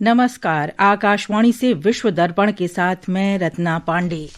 नमस्कार, आकाशवाणी से विश्व दर्पण के साथ मैं रत्ना पांडे।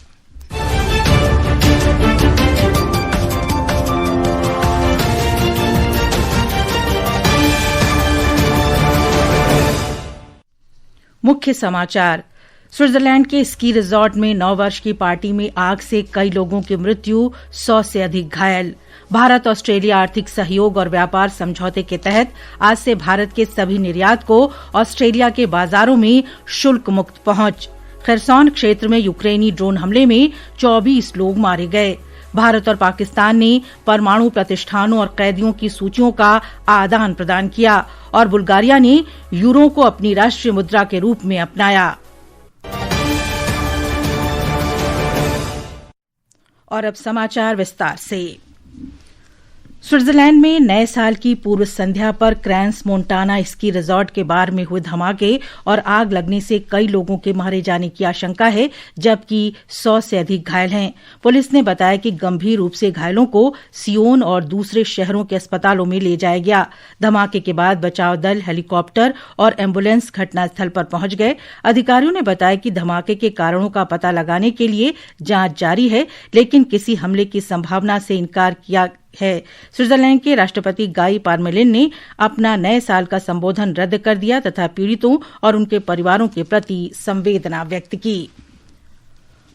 मुख्य समाचार। स्विट्जरलैंड के स्की रिजॉर्ट में 9 वर्ष की पार्टी में आग से कई लोगों की मृत्यु, 100 से अधिक घायल। भारत ऑस्ट्रेलिया आर्थिक सहयोग और व्यापार समझौते के तहत आज से भारत के सभी निर्यात को ऑस्ट्रेलिया के बाजारों में शुल्क मुक्त पहुंच। खरसौन क्षेत्र में यूक्रेनी ड्रोन हमले में 24 लोग मारे गए। भारत और पाकिस्तान ने परमाणु प्रतिष्ठानों और कैदियों की सूचियों का आदान प्रदान किया और बुल्गारिया ने यूरो को अपनी राष्ट्रीय मुद्रा के रूप में अपनाया। और अब समाचार विस्तार से। स्विट्जरलैंड में नए साल की पूर्व संध्या पर क्रैंस मोंटाना स्की रिजॉर्ट के बार में हुए धमाके और आग लगने से कई लोगों के मारे जाने की आशंका है, जबकि 100 से अधिक घायल हैं। पुलिस ने बताया कि गंभीर रूप से घायलों को सियोन और दूसरे शहरों के अस्पतालों में ले जाया गया। धमाके के बाद बचाव दल, हेलीकॉप्टर और एम्बुलेंस घटनास्थल पर पहुंच गए। अधिकारियों ने बताया कि धमाके के कारणों का पता लगाने के लिए जांच जारी है, लेकिन किसी हमले की संभावना से इनकार किया है। स्विट्जरलैंड के राष्ट्रपति गाई पारमेलिन ने अपना नए साल का संबोधन रद्द कर दिया तथा पीड़ितों और उनके परिवारों के प्रति संवेदना व्यक्त की।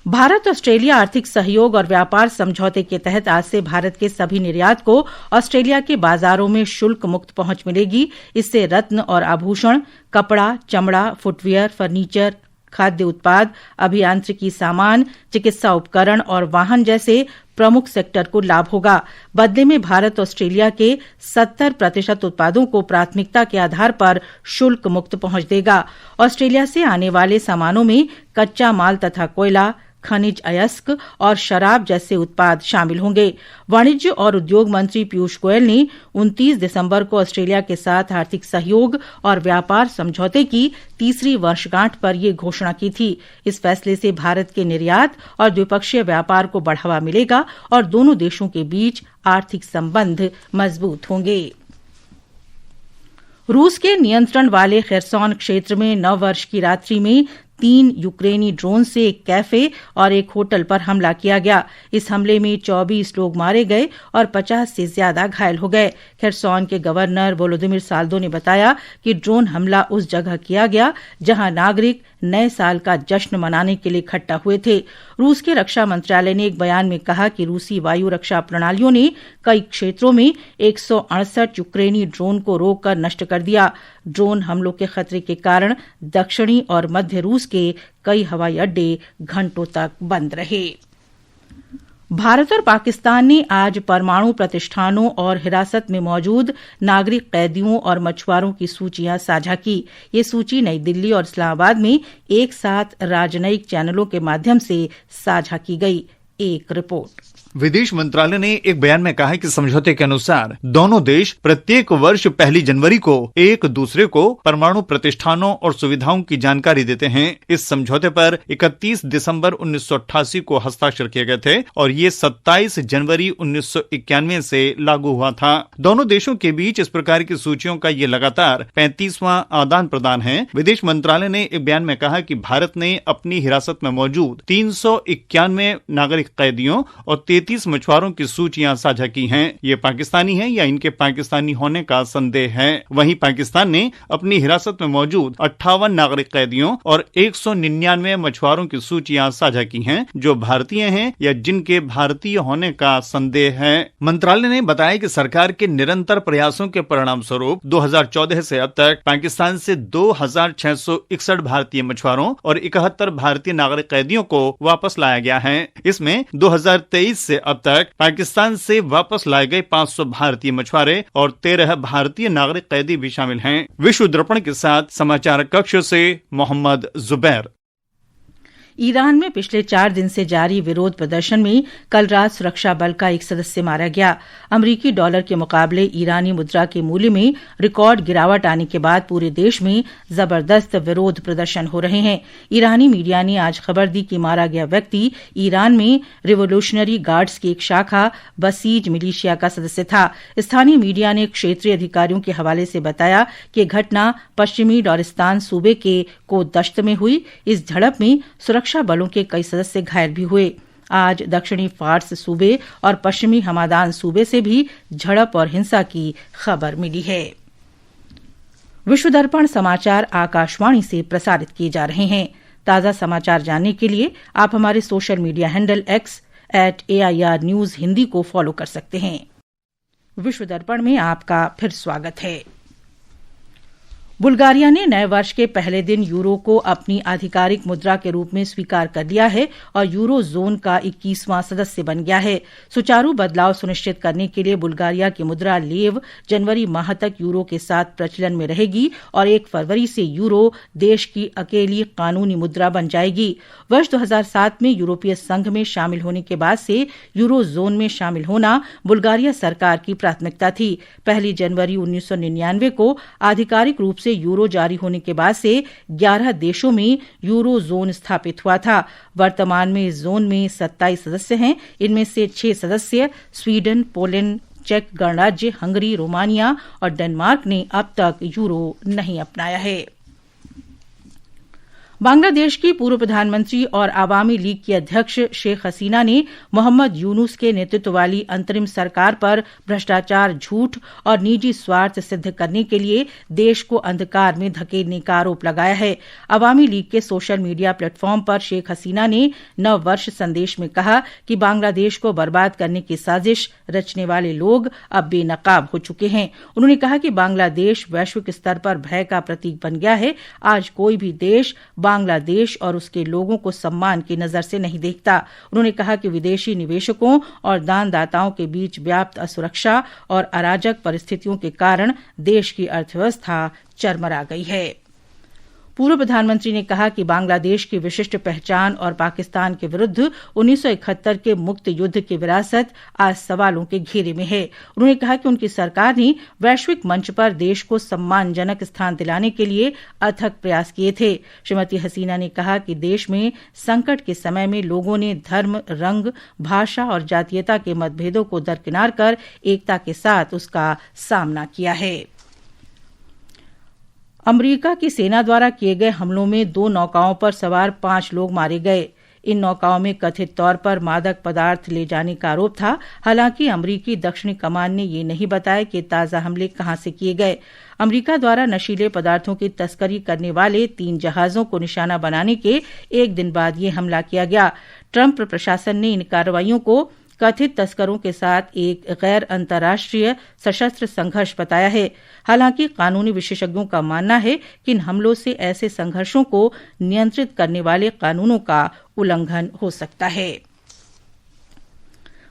भारत ऑस्ट्रेलिया आर्थिक सहयोग और व्यापार समझौते के तहत आज से भारत के सभी निर्यात को ऑस्ट्रेलिया के बाजारों में शुल्क मुक्त पहुंच मिलेगी। इससे रत्न और आभूषण, कपड़ा, चमड़ा, फुटवियर, फर्नीचर, खाद्य उत्पाद, अभियांत्रिकी सामान, चिकित्सा उपकरण और वाहन जैसे प्रमुख सेक्टर को लाभ होगा। बदले में भारत ऑस्ट्रेलिया के 70% उत्पादों को प्राथमिकता के आधार पर शुल्क मुक्त पहुंच देगा। ऑस्ट्रेलिया से आने वाले सामानों में कच्चा माल तथा कोयला, खनिज अयस्क और शराब जैसे उत्पाद शामिल होंगे। वाणिज्य और उद्योग मंत्री पीयूष गोयल ने 29 दिसंबर को ऑस्ट्रेलिया के साथ आर्थिक सहयोग और व्यापार समझौते की तीसरी वर्षगांठ पर यह घोषणा की थी। इस फैसले से भारत के निर्यात और द्विपक्षीय व्यापार को बढ़ावा मिलेगा और दोनों देशों के बीच आर्थिक संबंध मजबूत होंगे। रूस के नियंत्रण वाले खरसौन क्षेत्र में 9 वर्ष की रात्रि में 3 यूक्रेनी ड्रोन से एक कैफे और एक होटल पर हमला किया गया। इस हमले में 24 लोग मारे गए और 50 से ज्यादा घायल हो गए। खरसौन के गवर्नर वोलोदिमिर साल्दो ने बताया कि ड्रोन हमला उस जगह किया गया जहां नागरिक नए साल का जश्न मनाने के लिए इकट्ठा हुए थे। रूस के रक्षा मंत्रालय ने एक बयान में कहा कि रूसी वायु रक्षा प्रणालियों ने कई क्षेत्रों में 168 यूक्रेनी ड्रोन को रोककर नष्ट कर दिया। ड्रोन हमलों के खतरे के कारण दक्षिणी और मध्य रूस के कई हवाई अड्डे घंटों तक बंद रहे। भारत और पाकिस्तान ने आज परमाणु प्रतिष्ठानों और हिरासत में मौजूद नागरिक कैदियों और मछुआरों की सूचियां साझा की। ये सूची नई दिल्ली और इस्लामाबाद में एक साथ राजनयिक चैनलों के माध्यम से साझा की गई। एक रिपोर्ट। विदेश मंत्रालय ने एक बयान में कहा है कि समझौते के अनुसार दोनों देश प्रत्येक वर्ष 1 जनवरी को एक दूसरे को परमाणु प्रतिष्ठानों और सुविधाओं की जानकारी देते हैं। इस समझौते पर 31 दिसंबर 1988 को हस्ताक्षर किए गए थे और ये 27 जनवरी 1991 से लागू हुआ था। दोनों देशों के बीच इस प्रकार की सूचियों का ये लगातार 35वां आदान प्रदान है। विदेश मंत्रालय ने एक बयान में कहा कि भारत ने अपनी हिरासत में मौजूद 391 नागरिक कैदियों और 33 मछुआरों की सूचियां साझा की हैं। ये पाकिस्तानी हैं या इनके पाकिस्तानी होने का संदेह है। वहीं पाकिस्तान ने अपनी हिरासत में मौजूद 58 नागरिक कैदियों और 199 मछुआरों की सूचियां साझा की हैं, जो भारतीय हैं या जिनके भारतीय होने का संदेह है। मंत्रालय ने बताया कि सरकार के निरंतर प्रयासों के परिणाम स्वरूप 2014 से अब तक पाकिस्तान से 2661 भारतीय मछुआरों और 71 भारतीय नागरिक कैदियों को वापस लाया गया है। इसमें 2023 से अब तक पाकिस्तान से वापस लाए गए 500 भारतीय मछुआरे और 13 भारतीय नागरिक कैदी भी शामिल हैं। विश्व दर्पण के साथ समाचार कक्ष से मोहम्मद जुबैर। ईरान में पिछले 4 दिन से जारी विरोध प्रदर्शन में कल रात सुरक्षा बल का एक सदस्य मारा गया। अमरीकी डॉलर के मुकाबले ईरानी मुद्रा के मूल्य में रिकॉर्ड गिरावट आने के बाद पूरे देश में जबरदस्त विरोध प्रदर्शन हो रहे हैं। ईरानी मीडिया ने आज खबर दी कि मारा गया व्यक्ति ईरान में रिवोल्यूशनरी गार्ड्स की एक शाखा बसीज मिलिशिया का सदस्य था। स्थानीय मीडिया ने क्षेत्रीय अधिकारियों के हवाले से बताया कि घटना पश्चिमी डोरिस्तान सूबे के कोदश्त में हुई। इस झड़प में सुरक्षा बलों के कई सदस्य घायल भी हुए। आज दक्षिणी फार्स सूबे और पश्चिमी हमादान सूबे से भी झड़प और हिंसा की खबर मिली है। विश्व दर्पण समाचार आकाशवाणी से प्रसारित किए जा रहे हैं। ताजा समाचार जानने के लिए आप हमारे social media handle X @AIR News Hindi को फॉलो कर सकते हैं। विश्व दर्पण में आपका फिर स्वागत है। बुल्गारिया ने नए वर्ष के पहले दिन यूरो को अपनी आधिकारिक मुद्रा के रूप में स्वीकार कर लिया है और यूरो जोन का 21वां सदस्य बन गया है। सुचारू बदलाव सुनिश्चित करने के लिए बुल्गारिया की मुद्रा लेव जनवरी माह तक यूरो के साथ प्रचलन में रहेगी और 1 फरवरी से यूरो देश की अकेली कानूनी मुद्रा बन जाएगी। वर्ष 2007 में यूरोपीय संघ में शामिल होने के बाद से यूरो जोन में शामिल होना बुल्गारिया सरकार की प्राथमिकता थी। 1 जनवरी 1999 को आधिकारिक रूप से यूरो जारी होने के बाद से 11 देशों में यूरो जोन स्थापित हुआ था। वर्तमान में इस जोन में 27 सदस्य हैं। इनमें से 6 सदस्य स्वीडन, पोलैंड, चेक गणराज्य, हंगरी, रोमानिया और डेनमार्क ने अब तक यूरो नहीं अपनाया है। बांग्लादेश की पूर्व प्रधानमंत्री और आवामी लीग की अध्यक्ष शेख हसीना ने मोहम्मद यूनुस के नेतृत्व वाली अंतरिम सरकार पर भ्रष्टाचार, झूठ और निजी स्वार्थ सिद्ध करने के लिए देश को अंधकार में धकेलने का आरोप लगाया है। आवामी लीग के सोशल मीडिया प्लेटफॉर्म पर शेख हसीना ने नव वर्ष संदेश में कहा कि बांग्लादेश को बर्बाद करने की साजिश रचने वाले लोग अब बेनकाब हो चुके हैं। उन्होंने कहा कि बांग्लादेश वैश्विक स्तर पर भय का प्रतीक बन गया है। आज कोई भी देश बांग्लादेश और उसके लोगों को सम्मान की नजर से नहीं देखता। उन्होंने कहा कि विदेशी निवेशकों और दानदाताओं के बीच व्याप्त असुरक्षा और अराजक परिस्थितियों के कारण देश की अर्थव्यवस्था चरमरा गई है। पूर्व प्रधानमंत्री ने कहा कि बांग्लादेश की विशिष्ट पहचान और पाकिस्तान के विरुद्ध 1971 के मुक्त युद्ध की विरासत आज सवालों के घेरे में है। उन्होंने कहा कि उनकी सरकार ने वैश्विक मंच पर देश को सम्मानजनक स्थान दिलाने के लिए अथक प्रयास किए थे। श्रीमती हसीना ने कहा कि देश में संकट के समय में लोगों ने धर्म, रंग, भाषा और जातीयता के मतभेदों को दरकिनार कर एकता के साथ उसका सामना किया है। अमेरिका की सेना द्वारा किए गए हमलों में 2 नौकाओं पर सवार 5 लोग मारे गए। इन नौकाओं में कथित तौर पर मादक पदार्थ ले जाने का आरोप था। हालांकि अमेरिकी दक्षिणी कमान ने ये नहीं बताया कि ताजा हमले कहां से किए गए। अमेरिका द्वारा नशीले पदार्थों की तस्करी करने वाले 3 जहाजों को निशाना बनाने के 1 दिन बाद ये हमला किया गया। ट्रंप प्रशासन ने इन कार्रवाइयों को कथित तस्करों के साथ एक गैर अंतर्राष्ट्रीय सशस्त्र संघर्ष बताया है। हालांकि कानूनी विशेषज्ञों का मानना है कि इन हमलों से ऐसे संघर्षों को नियंत्रित करने वाले कानूनों का उल्लंघन हो सकता है।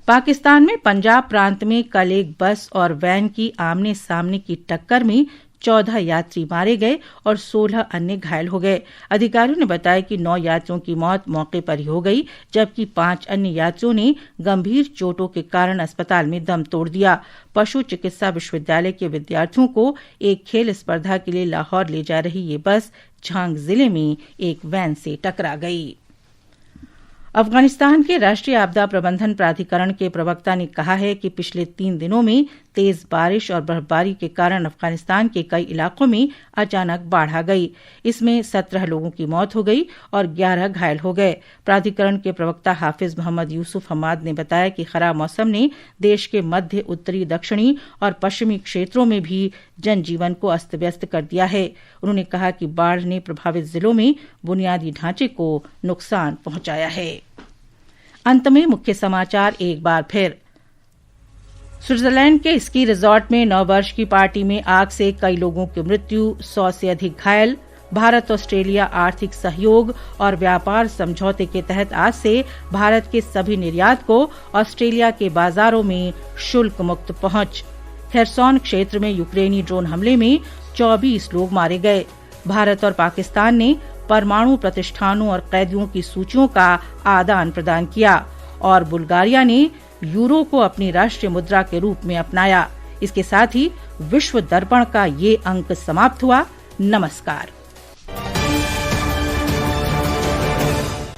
पाकिस्तान में पंजाब प्रांत में कल एक बस और वैन की आमने सामने की टक्कर में 14 यात्री मारे गए और 16 अन्य घायल हो गए। अधिकारियों ने बताया कि 9 यात्रियों की मौत मौके पर ही हो गई, जबकि 5 अन्य यात्रियों ने गंभीर चोटों के कारण अस्पताल में दम तोड़ दिया। पशु चिकित्सा विश्वविद्यालय के विद्यार्थियों को एक खेल स्पर्धा के लिए लाहौर ले जा रही ये बस झांग जिले में एक वैन से टकरा गई। अफगानिस्तान के राष्ट्रीय आपदा प्रबंधन प्राधिकरण के प्रवक्ता ने कहा है कि पिछले 3 दिनों में तेज बारिश और बर्फबारी के कारण अफगानिस्तान के कई इलाकों में अचानक बाढ़ आ गई। इसमें 17 लोगों की मौत हो गई और 11 घायल हो गए। प्राधिकरण के प्रवक्ता हाफिज मोहम्मद यूसुफ हमाद ने बताया कि खराब मौसम ने देश के मध्य, उत्तरी, दक्षिणी और पश्चिमी क्षेत्रों में भी जनजीवन को अस्त व्यस्त कर दिया है। उन्होंने कहा कि बाढ़ ने प्रभावित जिलों में बुनियादी ढांचे को नुकसान पहुंचाया है। अंत में मुख्य समाचार एक बार फिर। स्विट्जरलैंड के स्की रिजॉर्ट में नववर्ष की पार्टी में आग से कई लोगों की मृत्यु, 100 से अधिक घायल। भारत ऑस्ट्रेलिया आर्थिक सहयोग और व्यापार समझौते के तहत आज से भारत के सभी निर्यात को ऑस्ट्रेलिया के बाजारों में शुल्क मुक्त पहुंच। खेरसॉन क्षेत्र में यूक्रेनी ड्रोन हमले में 24 लोग मारे गए। भारत और पाकिस्तान ने परमाणु प्रतिष्ठानों और कैदियों की सूचियों का आदान प्रदान किया और बुल्गारिया ने यूरो को अपनी राष्ट्रीय मुद्रा के रूप में अपनाया। इसके साथ ही विश्व दर्पण का ये अंक समाप्त हुआ। नमस्कार।